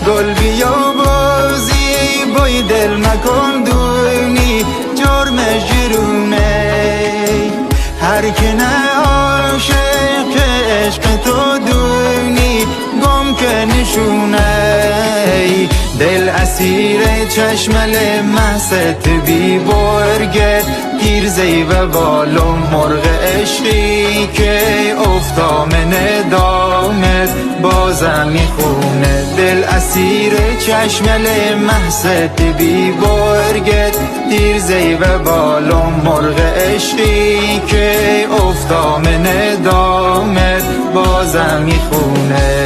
گل بیا بازی بای دل مکن دونی جرم جرونه هر که نه عاشق عشق تو دونی گم که نشونه دل اسیر چشمل محست بی برگه تیرزی و بالو مرغ عشقی که افتام ندامت بازم میخونه دل اسیر چشمل محست بی برگه تیرزی و بالو مرغ عشقی که افتام ندامت بازم میخونه